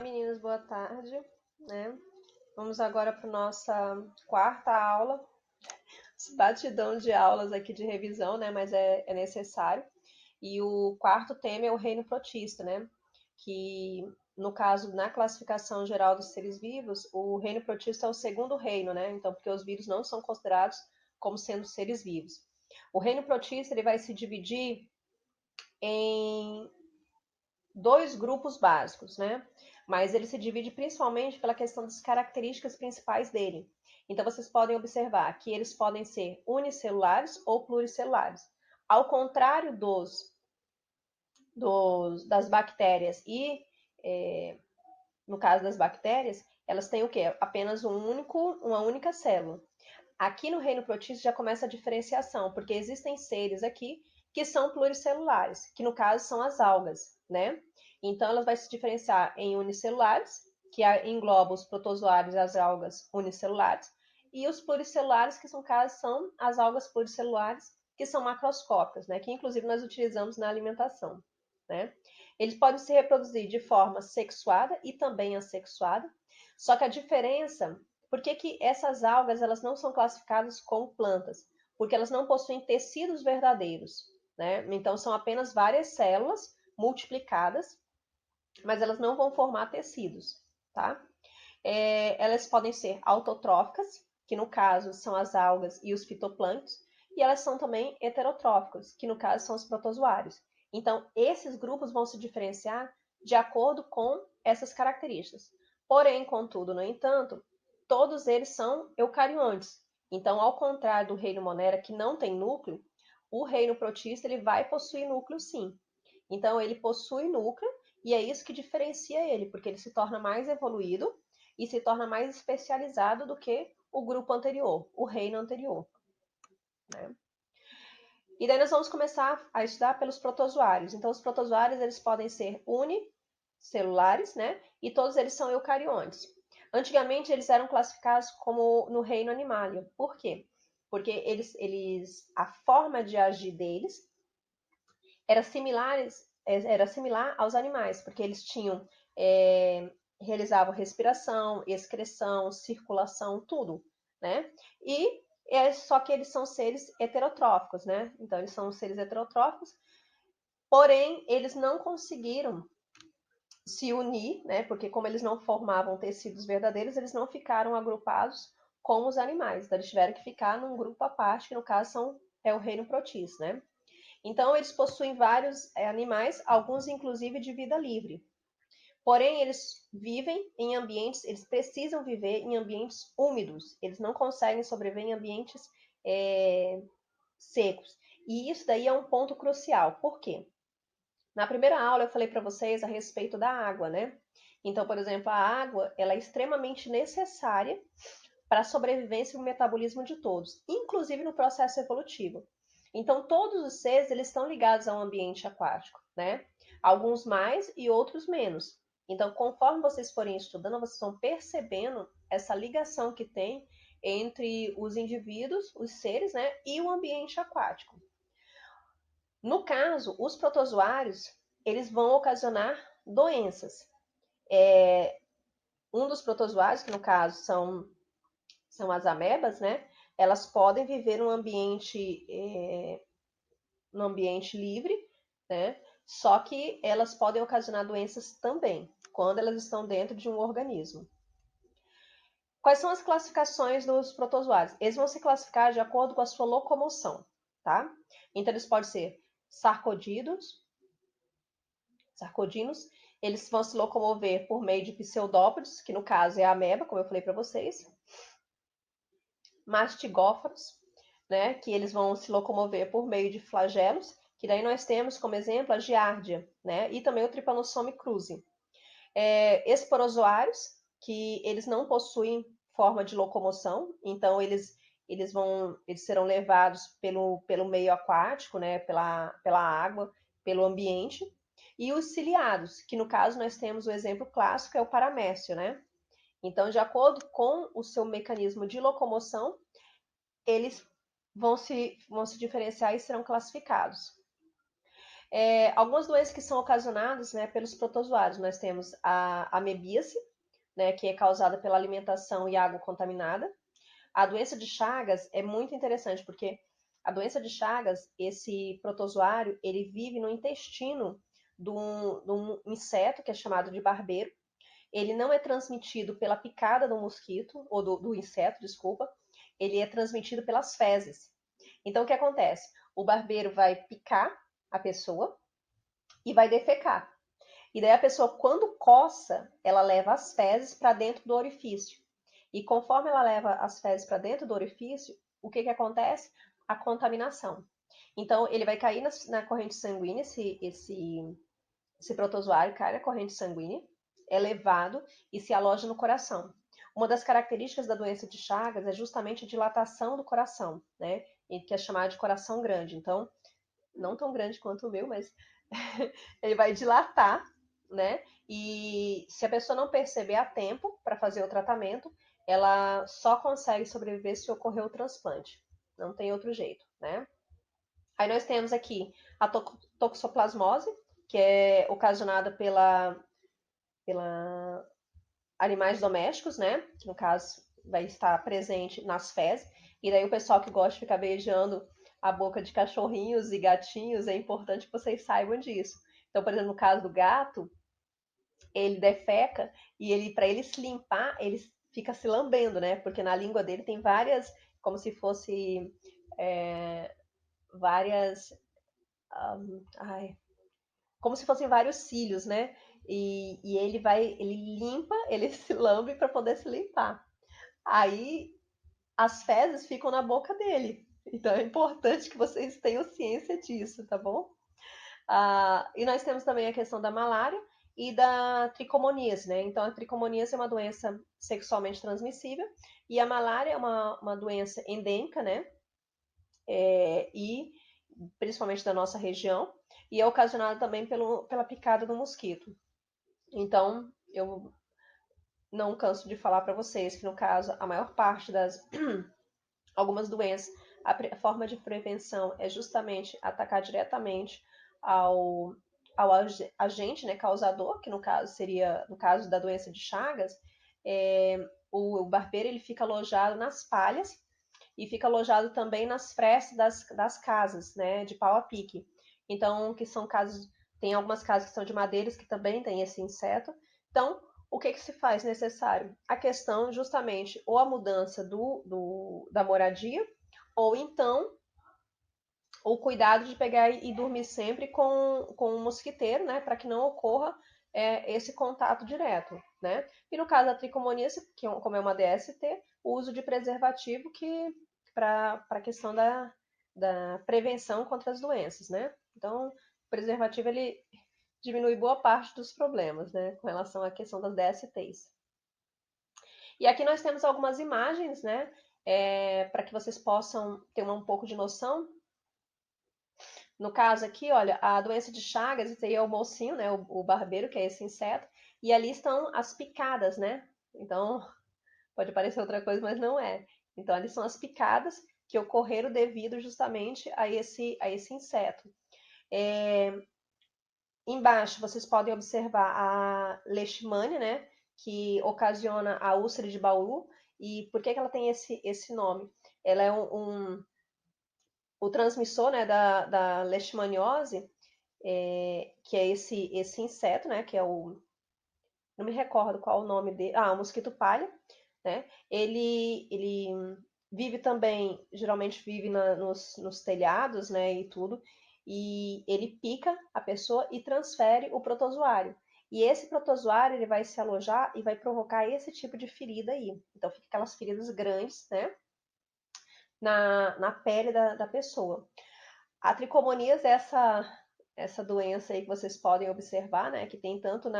meninas, boa tarde, né? Vamos agora para nossa quarta aula, batidão de aulas aqui de revisão, né? Mas é necessário. E o quarto tema é o reino protista, né? Que, no caso, na classificação geral dos seres vivos, o reino protista é o segundo reino, né? Então, porque os vírus não são considerados como sendo seres vivos. O reino protista ele vai se dividir em dois grupos básicos, né? Mas ele se divide principalmente pela questão das características principais dele. Então, vocês podem observar que eles podem ser unicelulares ou pluricelulares. Ao contrário das bactérias e, no caso das bactérias, elas têm o quê? Apenas uma única célula. Aqui no reino protista já começa a diferenciação, porque existem seres aqui que são pluricelulares, que no caso são as algas, né? Então elas vão se diferenciar em unicelulares, que engloba os protozoários e as algas unicelulares, e os pluricelulares, que no caso são as algas pluricelulares, que são macroscópicas, né? Que inclusive nós utilizamos na alimentação, né? Eles podem se reproduzir de forma sexuada e também assexuada, só que a diferença por que essas algas elas não são classificadas como plantas? Porque elas não possuem tecidos verdadeiros, né? Então são apenas várias células multiplicadas, mas elas não vão formar tecidos, tá? Elas podem ser autotróficas, que no caso são as algas e os fitoplânctons, e elas são também heterotróficas, que no caso são os protozoários. Então esses grupos vão se diferenciar de acordo com essas características. Porém, contudo, no entanto, todos eles são eucariontes. Então, ao contrário do reino Monera, que não tem núcleo, o reino protista ele vai possuir núcleo sim. Então, ele possui núcleo e é isso que diferencia ele, porque ele se torna mais evoluído e se torna mais especializado do que o grupo anterior, o reino anterior, né? E daí nós vamos começar a estudar pelos protozoários. Então, os protozoários eles podem ser unicelulares, né? E todos eles são eucariontes. Antigamente eles eram classificados como no reino animalia. Por quê? Porque a forma de agir deles era similar aos animais, porque eles tinham realizavam respiração, excreção, circulação, tudo, né? Só que eles são seres heterotróficos, né? Então eles são seres heterotróficos, porém eles não conseguiram se unir, né? Porque como eles não formavam tecidos verdadeiros, eles não ficaram agrupados como os animais. Então eles tiveram que ficar num grupo à parte, que no caso é o reino protista, né? Então eles possuem vários animais, alguns inclusive de vida livre. Porém, eles vivem em ambientes, eles precisam viver em ambientes úmidos. Eles não conseguem sobreviver em ambientes secos. E isso daí é um ponto crucial. Por quê? Na primeira aula eu falei para vocês a respeito da água, né? Então, por exemplo, a água ela é extremamente necessária para a sobrevivência e o metabolismo de todos, inclusive no processo evolutivo. Então, todos os seres eles estão ligados ao ambiente aquático, né? Alguns mais e outros menos. Então, conforme vocês forem estudando, vocês vão percebendo essa ligação que tem entre os indivíduos, os seres, né, e o ambiente aquático. No caso, os protozoários, eles vão ocasionar doenças. Um dos protozoários, que no caso são as amebas, né? Elas podem viver num ambiente livre, né? Só que elas podem ocasionar doenças também, quando elas estão dentro de um organismo. Quais são as classificações dos protozoários? Eles vão se classificar de acordo com a sua locomoção, tá? Então, eles podem ser sarcodinos, eles vão se locomover por meio de pseudópodes, que no caso é a ameba, como eu falei para vocês. Mastigófaros, né, que eles vão se locomover por meio de flagelos, que daí nós temos como exemplo a giardia, né, e também o Trypanosome cruzi. Esporozoários, que eles não possuem forma de locomoção, então eles serão levados pelo meio aquático, né, pela água, pelo ambiente, e os ciliados, que no caso nós temos o exemplo clássico, é o paramécio, né? Então, de acordo com o seu mecanismo de locomoção, eles vão se diferenciar e serão classificados. Algumas doenças que são ocasionadas, né, pelos protozoários. Nós temos a amebíase, né, que é causada pela alimentação e água contaminada. A doença de Chagas é muito interessante, porque a doença de Chagas, esse protozoário, ele vive no intestino de um inseto que é chamado de barbeiro. Ele não é transmitido pela picada do mosquito, ou do inseto, desculpa. Ele é transmitido pelas fezes. Então, o que acontece? O barbeiro vai picar a pessoa e vai defecar. E daí a pessoa, quando coça, ela leva as fezes para dentro do orifício. E conforme ela leva as fezes para dentro do orifício, o que acontece? A contaminação. Então, ele vai cair na corrente sanguínea, esse protozoário cai na corrente sanguínea, é levado e se aloja no coração. Uma das características da doença de Chagas é justamente a dilatação do coração, né? Que é chamada de coração grande. Então, não tão grande quanto o meu, mas ele vai dilatar, né? E se a pessoa não perceber a tempo para fazer o tratamento, ela só consegue sobreviver se ocorrer o transplante. Não tem outro jeito, né? Aí nós temos aqui a toxoplasmose, que é ocasionada pela animais domésticos, né? Que no caso vai estar presente nas fezes. E daí o pessoal que gosta de ficar beijando a boca de cachorrinhos e gatinhos, é importante que vocês saibam disso. Então, por exemplo, no caso do gato, ele defeca e ele, para ele se limpar, ele fica se lambendo, né? Porque na língua dele tem várias, como se fosse várias, ai, como se fossem vários cílios, né? E ele limpa, ele se lambe para poder se limpar. Aí as fezes ficam na boca dele. Então é importante que vocês tenham ciência disso, tá bom? E nós temos também a questão da malária e da tricomoníase, né? Então a tricomoníase é uma doença sexualmente transmissível e a malária é uma doença endêmica, né? E principalmente da nossa região, e é ocasionada também pela picada do mosquito. Então, eu não canso de falar para vocês que, no caso, a maior parte das algumas doenças, a forma de prevenção é justamente atacar diretamente ao, ao agente, né, causador, que no caso seria, no caso da doença de Chagas, o barbeiro ele fica alojado nas palhas e fica alojado também nas frestas das casas, né, de pau a pique. Então, que são casas, tem algumas casas que são de madeiras que também tem esse inseto. Então, o que se faz necessário? A questão, justamente, ou a mudança da moradia, ou então o cuidado de pegar e dormir sempre com um mosquiteiro, né, para que não ocorra esse contato direto, né? E no caso da tricomoníase, como é uma DST, o uso de preservativo que para a questão da prevenção contra as doenças, né? Então, o preservativo ele diminui boa parte dos problemas, né, com relação à questão das DSTs. E aqui nós temos algumas imagens, né, para que vocês possam ter um pouco de noção. No caso aqui, olha, a doença de Chagas, esse aí é o mocinho, né, o barbeiro, que é esse inseto, e ali estão as picadas, né? Então, pode parecer outra coisa, mas não é. Então, ali são as picadas que ocorreram devido justamente a esse inseto. Embaixo vocês podem observar a leishmania, né, que ocasiona a úlcera de Bauru. E por que ela tem esse nome? Ela é o transmissor, né, da leishmaniose, que é esse inseto, né, que é não me recordo qual o nome dele, o mosquito palha, né, ele vive também, geralmente vive nos telhados, né, e tudo, e ele pica a pessoa e transfere o protozoário. E esse protozoário ele vai se alojar e vai provocar esse tipo de ferida aí. Então fica aquelas feridas grandes, né, na pele da pessoa. A tricomoníase é essa doença aí que vocês podem observar, né, que tem tanto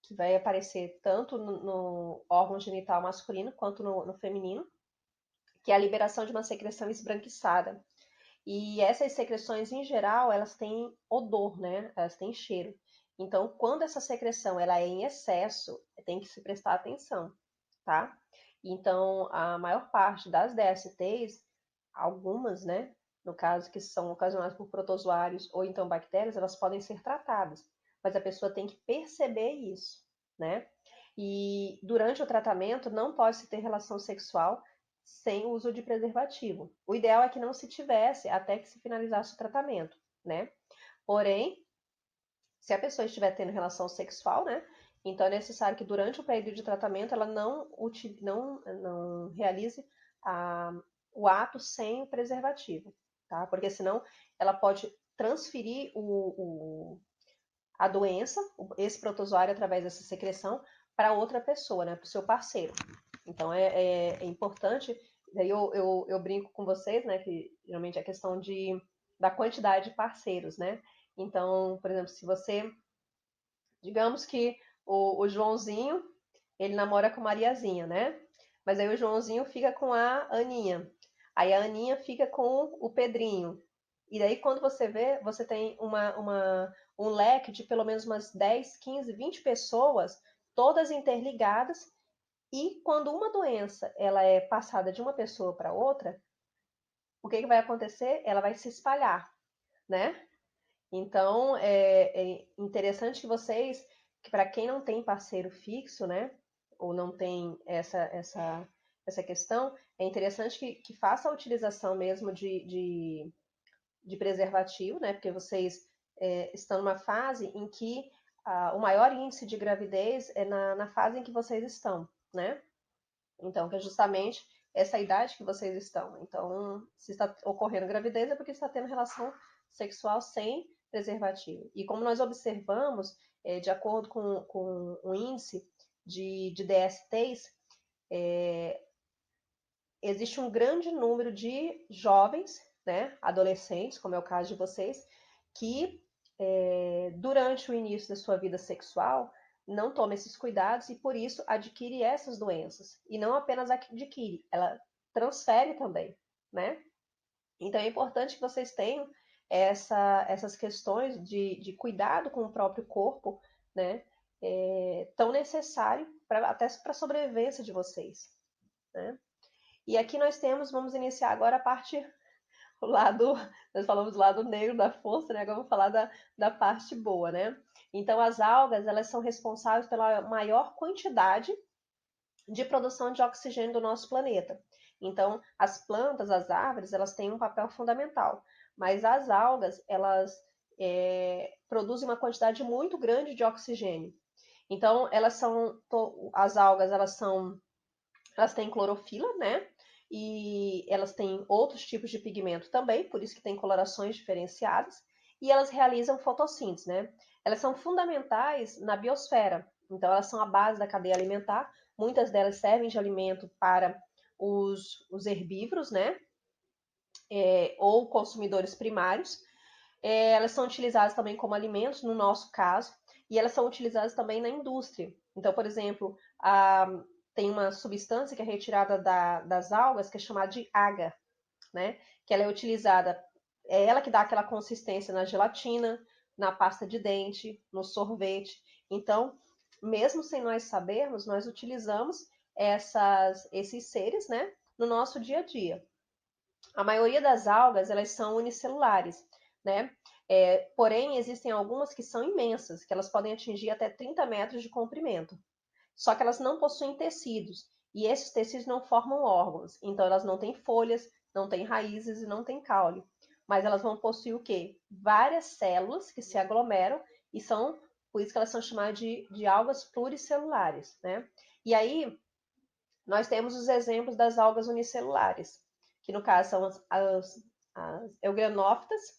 que vai aparecer tanto no órgão genital masculino quanto no feminino, que é a liberação de uma secreção esbranquiçada. E essas secreções, em geral, elas têm odor, né? Elas têm cheiro. Então, quando essa secreção ela é em excesso, tem que se prestar atenção, tá? Então, a maior parte das DSTs, algumas, né? no caso que são ocasionadas por protozoários ou então bactérias, elas podem ser tratadas, mas a pessoa tem que perceber isso, né? E durante o tratamento não pode se ter relação sexual sem o uso de preservativo. O ideal é que não se tivesse até que se finalizasse o tratamento, né? Porém, se a pessoa estiver tendo relação sexual, né? Então é necessário que durante o período de tratamento ela não realize a, o ato sem o preservativo, tá? Porque senão ela pode transferir a doença, esse protozoário através dessa secreção, para outra pessoa, né? Para o seu parceiro. Então é importante. Daí eu brinco com vocês, né? Que geralmente é questão da quantidade de parceiros, né? Então, por exemplo, se você, digamos que o Joãozinho, ele namora com Mariazinha, né? Mas aí o Joãozinho fica com a Aninha. Aí a Aninha fica com o Pedrinho. E daí quando você vê, você tem um leque de pelo menos umas 10, 15, 20 pessoas, todas interligadas. E quando uma doença ela é passada de uma pessoa para outra, o que vai acontecer? Ela vai se espalhar, né? Então, é interessante que vocês, que para quem não tem parceiro fixo, né, ou não tem essa questão, é interessante que faça a utilização mesmo de preservativo, né, porque vocês estão numa fase em que o maior índice de gravidez é na fase em que vocês estão, né? Então, que é justamente essa idade que vocês estão. Então, se está ocorrendo gravidez é porque está tendo relação sexual sem preservativo. E como nós observamos, de acordo com o índice de DSTs, existe um grande número de jovens, né, adolescentes, como é o caso de vocês, que durante o início da sua vida sexual não toma esses cuidados e por isso adquire essas doenças. E não apenas adquire, ela transfere também, né? Então é importante que vocês tenham essas questões de cuidado com o próprio corpo, né? Tão necessário até para a sobrevivência de vocês, né? E aqui nós temos, vamos iniciar agora a parte, o lado, nós falamos do lado negro da força, né? Agora vamos falar da parte boa, né? Então as algas, elas são responsáveis pela maior quantidade de produção de oxigênio do nosso planeta. Então, as plantas, as árvores, elas têm um papel fundamental, mas as algas, elas produzem uma quantidade muito grande de oxigênio. Então, as algas, elas têm clorofila, né? E elas têm outros tipos de pigmento também, por isso que tem colorações diferenciadas, e elas realizam fotossíntese, né? Elas são fundamentais na biosfera, então elas são a base da cadeia alimentar, muitas delas servem de alimento para os herbívoros, né? Ou consumidores primários. Elas são utilizadas também como alimentos, no nosso caso, e elas são utilizadas também na indústria. Então, por exemplo, tem uma substância que é retirada das algas que é chamada de agar, né? Que ela é utilizada, é ela que dá aquela consistência na gelatina, na pasta de dente, no sorvete. Então, mesmo sem nós sabermos, nós utilizamos esses seres, né, no nosso dia a dia. A maioria das algas, elas são unicelulares, né? Porém, existem algumas que são imensas, que elas podem atingir até 30 metros de comprimento. Só que elas não possuem tecidos, e esses tecidos não formam órgãos. Então, elas não têm folhas, não têm raízes e não têm caule. Mas elas vão possuir o quê? Várias células que se aglomeram e são, por isso que elas são chamadas de algas pluricelulares, né? E aí, nós temos os exemplos das algas unicelulares, que no caso são as eugranófitas,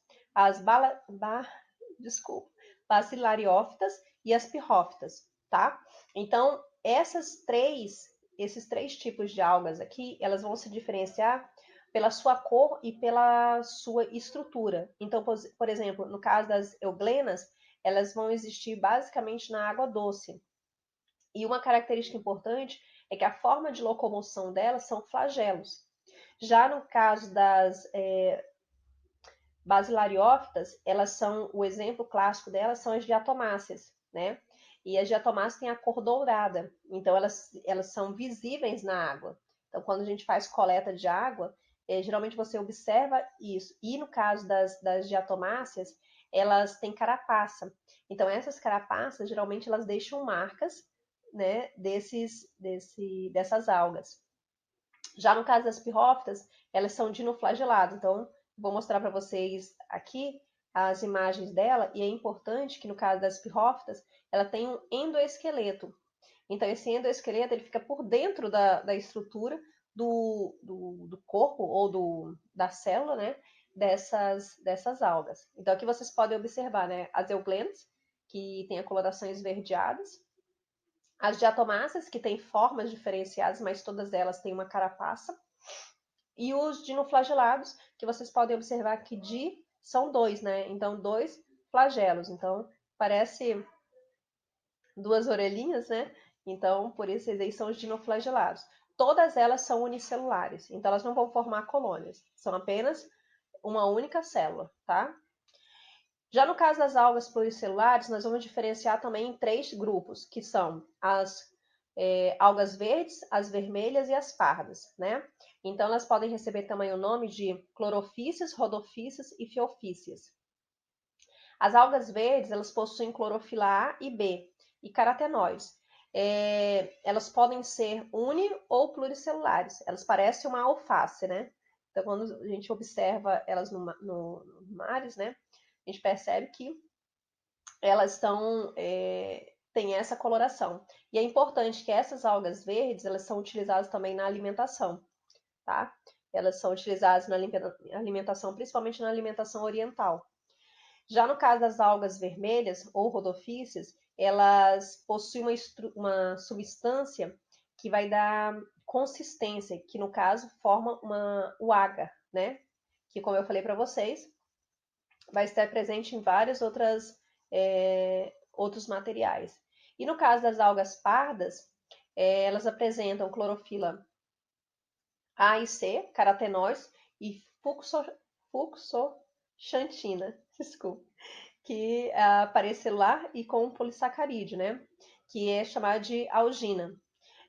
desculpa, bacilariófitas e as pirrófitas, tá? Então, esses três tipos de algas aqui, elas vão se diferenciar pela sua cor e pela sua estrutura. Então, por exemplo, no caso das euglenas, elas vão existir basicamente na água doce. E uma característica importante é que a forma de locomoção delas são flagelos. Já no caso das basilariófitas, o exemplo clássico delas são as diatomáceas, né? E as diatomáceas têm a cor dourada, então elas são visíveis na água. Então, quando a gente faz coleta de água, geralmente você observa isso. E no caso das diatomáceas, elas têm carapaça. Então, essas carapaças, geralmente, elas deixam marcas, né, dessas algas. Já no caso das pirrófitas, elas são dinoflageladas. Então, vou mostrar para vocês aqui as imagens dela. E é importante que no caso das pirrófitas, ela tem um endoesqueleto. Então, esse endoesqueleto ele fica por dentro da estrutura do corpo ou da célula, né? Dessas algas. Então, aqui vocês podem observar, né? As euglenas, que têm a coloração esverdeadas. As diatomáceas, que têm formas diferenciadas, mas todas elas têm uma carapaça. E os dinoflagelados, que vocês podem observar que são dois, né? Então, dois flagelos. Então, parece duas orelhinhas, né? Então, por isso eles são os dinoflagelados. Todas elas são unicelulares, então elas não vão formar colônias. São apenas uma única célula, tá? Já no caso das algas pluricelulares, nós vamos diferenciar também em 3 grupos, que são as algas verdes, as vermelhas e as pardas, né? Então, elas podem receber também o nome de clorofícias, rodofícias e fiofícias. As algas verdes, elas possuem clorofila A e B e carotenóides. Elas podem ser uni ou pluricelulares. Elas parecem uma alface, né? Então, quando a gente observa elas no mares, né? A gente percebe que elas têm essa coloração. E é importante que essas algas verdes, elas são utilizadas também na alimentação, tá? Elas são utilizadas na alimentação, principalmente na alimentação oriental. Já no caso das algas vermelhas ou rodofícias, elas possuem uma substância que vai dar consistência, que no caso forma o agar, né? Que, como eu falei para vocês, vai estar presente em vários outros materiais. E no caso das algas pardas, elas apresentam clorofila A e C, carotenoides e fucoxantina, desculpa, que é parecelar e com polissacarídeo, né? Que é chamada de algina.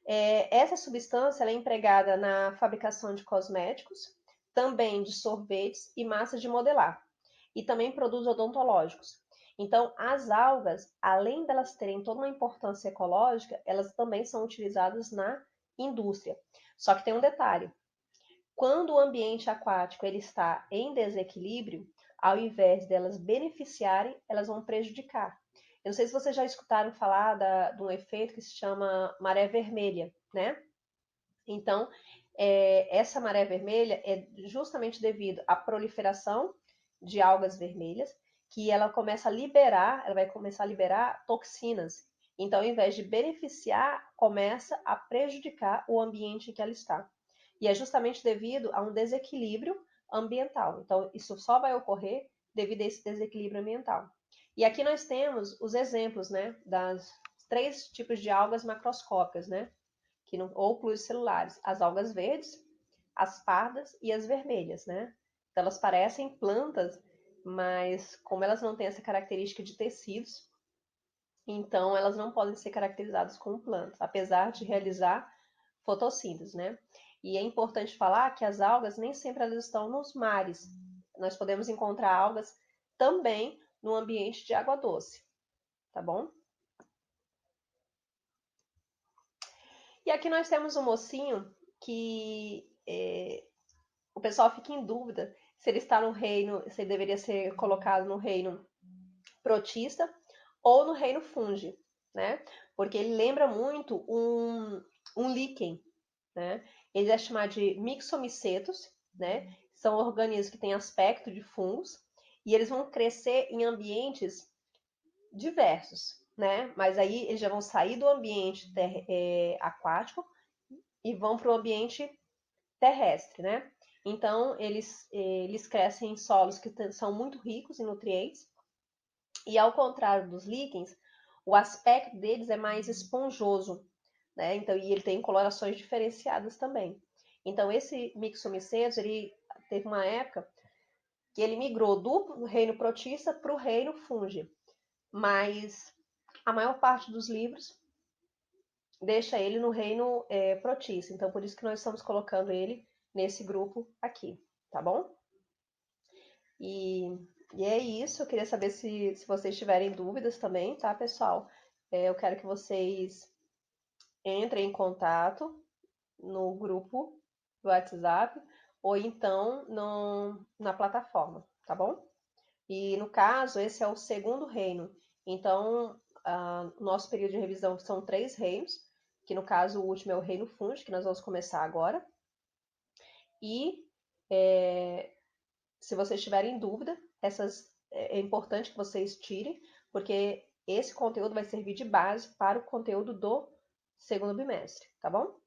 Essa substância é empregada na fabricação de cosméticos, também de sorvetes e massas de modelar, e também produtos odontológicos. Então, as algas, além delas terem toda uma importância ecológica, elas também são utilizadas na indústria. Só que tem um detalhe: quando o ambiente aquático ele está em desequilíbrio, ao invés delas beneficiarem, elas vão prejudicar. Eu não sei se vocês já escutaram falar de um efeito que se chama maré vermelha, né? Então, essa maré vermelha é justamente devido à proliferação de algas vermelhas, que ela vai começar a liberar toxinas. Então, ao invés de beneficiar, começa a prejudicar o ambiente em que ela está. E é justamente devido a um desequilíbrio ambiental. Então, isso só vai ocorrer devido a esse desequilíbrio ambiental. E aqui nós temos os exemplos, né, das 3 tipos de algas macroscópicas, né, ou pluricelulares: as algas verdes, as pardas e as vermelhas, né? Então, elas parecem plantas, mas como elas não têm essa característica de tecidos, então elas não podem ser caracterizadas como plantas, apesar de realizar fotossíntese, né? E é importante falar que as algas nem sempre elas estão nos mares. Nós podemos encontrar algas também no ambiente de água doce, tá bom? E aqui nós temos um mocinho que o pessoal fica em dúvida se ele está no reino, se ele deveria ser colocado no reino protista ou no reino fungi, né? Porque ele lembra muito um líquen, né? Ele é chamado de mixomicetos, né? São organismos que têm aspecto de fungos e eles vão crescer em ambientes diversos, né? Mas aí eles já vão sair do ambiente aquático e vão para o ambiente terrestre, né? Então, eles crescem em solos que são muito ricos em nutrientes e, ao contrário dos líquens, o aspecto deles é mais esponjoso, né? Então, e ele tem colorações diferenciadas também. Então, esse Myxomicetus, ele teve uma época que ele migrou do reino protista para o reino fungi, mas a maior parte dos livros deixa ele no reino protista. Então, por isso que nós estamos colocando ele nesse grupo aqui, tá bom? E, e é isso, eu queria saber se vocês tiverem dúvidas também, tá, pessoal? Eu quero que vocês entrem em contato no grupo do WhatsApp ou então na plataforma, tá bom? E no caso, esse é o segundo reino. Então, o nosso período de revisão são 3 reinos, que no caso o último é o reino fúngico, que nós vamos começar agora. E se vocês tiverem dúvida, é importante que vocês tirem, porque esse conteúdo vai servir de base para o conteúdo do segundo bimestre, tá bom?